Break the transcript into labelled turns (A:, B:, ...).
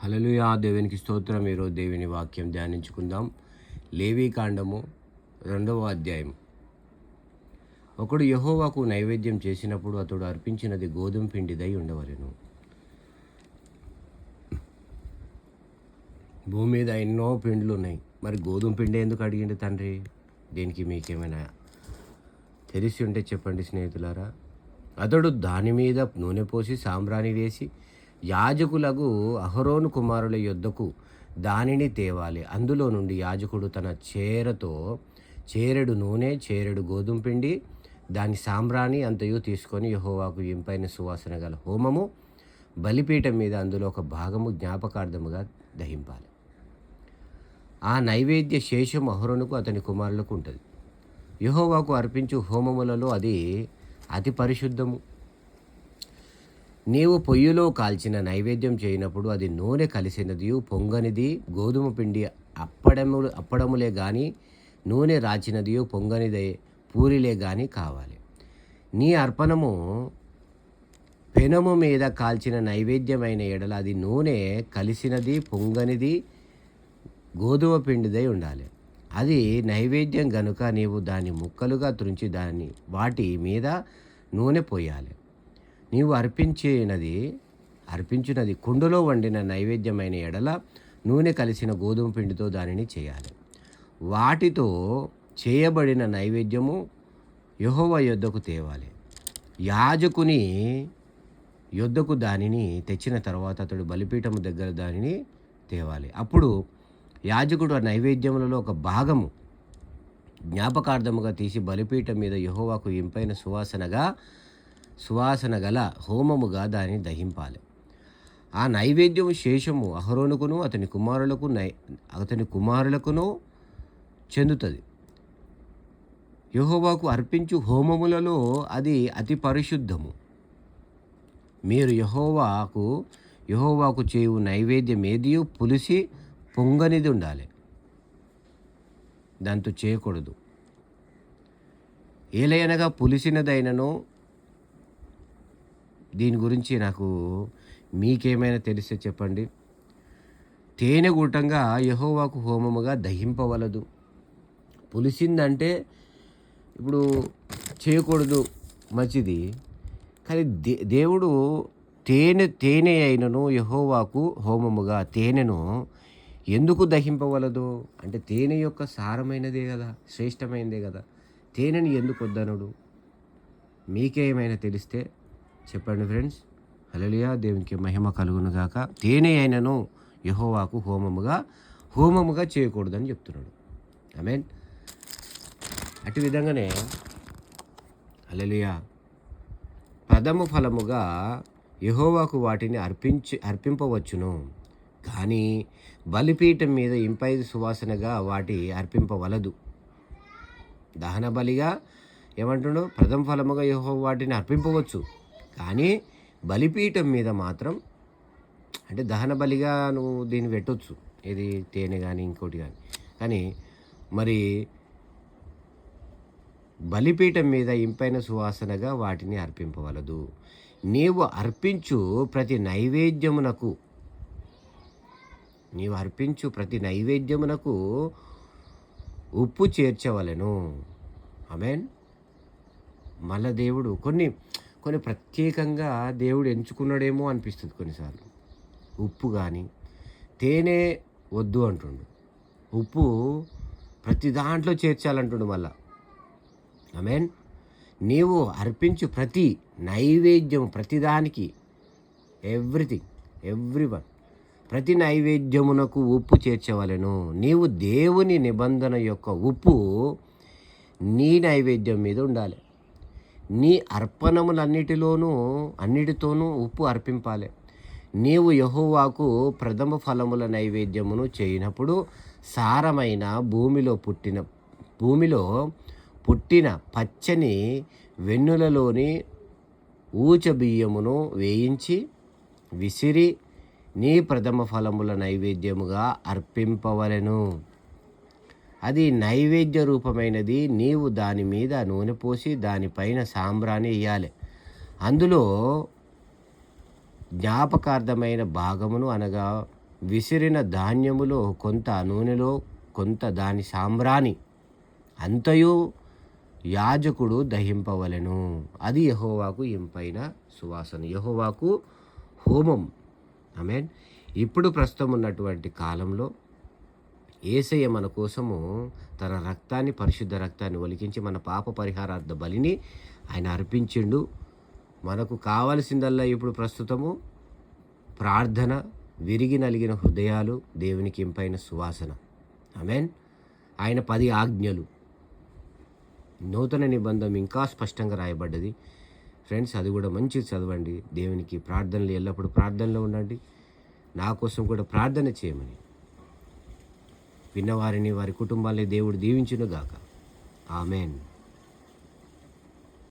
A: హల్లెలూయా. దేవునికి స్తోత్రం. ఈరోజు దేవుని వాక్యం ధ్యానించుకుందాం. లేవీకాండము 2వ అధ్యాయం. ఒకడు యెహోవాకు నైవేద్యం చేసినప్పుడు అతడు అర్పించినది గోధుమ పిండిదై ఉండవలెను. భూమి మీద ఎన్నో పిండిలు ఉన్నాయి, మరి గోధుమ పిండి ఎందుకు అడిగిండు తండ్రి? దీనికి మీకేమైనా తెలిసి ఉంటే చెప్పండి స్నేహితులారా. అతడు దాని మీద నూనె పోసి సాంబ్రాణి వేసి యాజకులకు అహరోను కుమారుల యొద్దకు దానిని తేవాలి. అందులో నుండి యాజకుడు తన చేరతో చేరెడు నూనె, చేరెడు గోధుమ పిండి, దాని సాంబ్రాణి అంతయు తీసుకొని యెహోవాకు ఇంపైన సువాసన గల హోమము బలిపీఠం మీద అందులో ఒక భాగము జ్ఞాపకార్థముగా దహింపాలి. ఆ నైవేద్య శేషం అహరోనుకు అతని కుమారులకు ఉంటుంది. యెహోవాకు అర్పించు హోమములలో అది అతి పరిశుద్ధము. నీవు పొయ్యిలో కాల్చిన నైవేద్యం చేయనప్పుడు అది నూనె కలిసినది, పొంగనిది, గోధుమ పిండి అప్పడములే గాని నూనె రాచినది పొంగనిదే పూరిలే గాని కావాలి. నీ అర్పణము పెనము మీద కాల్చిన నైవేద్యమైన ఎడల అది నూనె కలిసినది, పొంగనిది, గోధుమ పిండిదై ఉండాలి. అది నైవేద్యం గనుక నీవు దాన్ని ముక్కలుగా త్రుంచి వాటి మీద నూనె పోయాలి. నీవు అర్పించినది కుండలో వండిన నైవేద్యమైన ఎడల నూనె కలిసిన గోధుమ పిండితో దానిని చేయాలి. వాటితో చేయబడిన నైవేద్యము యెహోవా యొద్దకు తేవాలి. యాజకుని యొద్దకు దానిని తెచ్చిన తర్వాత అతడు బలిపీఠము దగ్గర దానిని తేవాలి. అప్పుడు యాజకుడు ఆ నైవేద్యములలో ఒక భాగము జ్ఞాపకార్థముగా తీసి బలిపీఠం మీద యెహోవాకు ఇంపైన సువాసన గల హోమముగా దానిని దహింపాలి. ఆ నైవేద్యము శేషము అహరోనుకును అతని కుమారులకును చెందుతుంది. యెహోవాకు అర్పించు హోమములలో అది అతి పరిశుద్ధము. మీరు యెహోవాకు చేయు నైవేద్యం ఏదియు పులిసి పొంగనిది ఉండాలి, దాంతో చేయకూడదు. ఏలయనగా పులిసినదైనను. దీని గురించి నాకు మీకేమైనా తెలిస్తే చెప్పండి. తేనె గుటంగా యెహోవాకు హోమముగా దహింపవలదు. పులిసిందంటే ఇప్పుడు చేయకూడదు, మంచిది. కానీ దేవుడు తేనె అయినను యెహోవాకు హోమముగా తేనెను ఎందుకు దహింపవలదు అంటే తేనె యొక్క సారమైనదే కదా, శ్రేష్టమైనదే కదా. తేనెని ఎందుకు వద్దనుడు? మీకేమైనా తెలిస్తే చెప్పండి ఫ్రెండ్స్. హల్లెలూయా. దేవునికి మహిమ కలుగును గాక. తేనె అయినను యెహోవాకు హోమముగా చేయకూడదని చెప్తున్నాడు. ఆమేన్. అటు విధంగానే హల్లెలూయా ప్రథమ ఫలముగా యెహోవాకు వాటిని అర్పింపవచ్చును, కానీ బలిపీఠం మీద ఇంపైన సువాసనగా వాటి అర్పింపవలదు. దహన బలిగా ఏమంటున్నాడు? ప్రథమ ఫలముగా యెహోవా వాటిని అర్పింపవచ్చు, కానీ బలిపీఠం మీద మాత్రం, అంటే దహన బలిగా నువ్వు దీన్ని పెట్టవచ్చు, ఇది తేనె కానీ ఇంకోటి కానీ మరి బలిపీఠం మీద ఇంపైన సువాసనగా వాటిని అర్పింపవలదు. నీవు అర్పించు ప్రతి నైవేద్యమునకు ఉప్పు చేర్చవలెను. ఆమేన్. మళ్ళా దేవుడు కొన్ని ప్రత్యేకంగా దేవుడు ఎంచుకున్నాడేమో అనిపిస్తుంది కొన్నిసార్లు. ఉప్పు కానీ తేనె వద్దు అంటుండు, ఉప్పు ప్రతి దాంట్లో చేర్చాలంటుండు మళ్ళా. ఆమేన్. నీవు అర్పించు ప్రతి నైవేద్యం, ప్రతిదానికి ఎవ్రీవన్ ప్రతి నైవేద్యమునకు ఉప్పు చేర్చవలెను. నీవు దేవుని నిబంధన యొక్క ఉప్పు నీ నైవేద్యం మీద ఉండాలి. నీ అన్నిటితోనూ ఉప్పు అర్పింపాలి. నీవు యెహోవాకు ప్రథమ ఫలముల నైవేద్యమును చేయనప్పుడు సారమైన భూమిలో పుట్టిన పచ్చని వెన్నులలోని ఊచబియ్యమును వేయించి విసిరి నీ ప్రథమ ఫలముల నైవేద్యముగా అర్పింపవలెను. అది నైవేద్య రూపమైనది. నీవు దాని మీద నూనె పోసి దానిపైన సాంబ్రాణి వేయాలి. అందులో జ్ఞాపకార్థమైన భాగమును అనగా విసిరిన ధాన్యములో కొంత, నూనెలో కొంత, దాని సాంబ్రాణి అంతయు యాజకుడు దహింపవలెను. అది యెహోవాకు ఇంపైన సువాసన, యెహోవాకు హోమం. ఆమేన్. ఇప్పుడు ప్రస్తుతం ఉన్నటువంటి కాలంలో యేసయ్య మన కోసము తన రక్తాన్ని, పరిశుద్ధ రక్తాన్ని ఒలికించి మన పాప పరిహారార్థ బలిని ఆయన అర్పించిండు. మనకు కావలసిందల్లా ఇప్పుడు ప్రస్తుతము ప్రార్థన, విరిగి నలిగిన హృదయాలు, దేవునికి ఇంపైన సువాసన. ఆమేన్. ఆయన 10 ఆజ్ఞలు, నూతన నిబంధన ఇంకా స్పష్టంగా రాయబడ్డది. ఫ్రెండ్స్, అది కూడా మంచిగా చదవండి. దేవునికి ప్రార్థనలు, ఎల్లప్పుడూ ప్రార్థనలో ఉండండి. నా కోసం కూడా ప్రార్థన చేయమని విన్నవారిని, వారి కుటుంబాలని దేవుడు దీవించును గాక. ఆమేన్.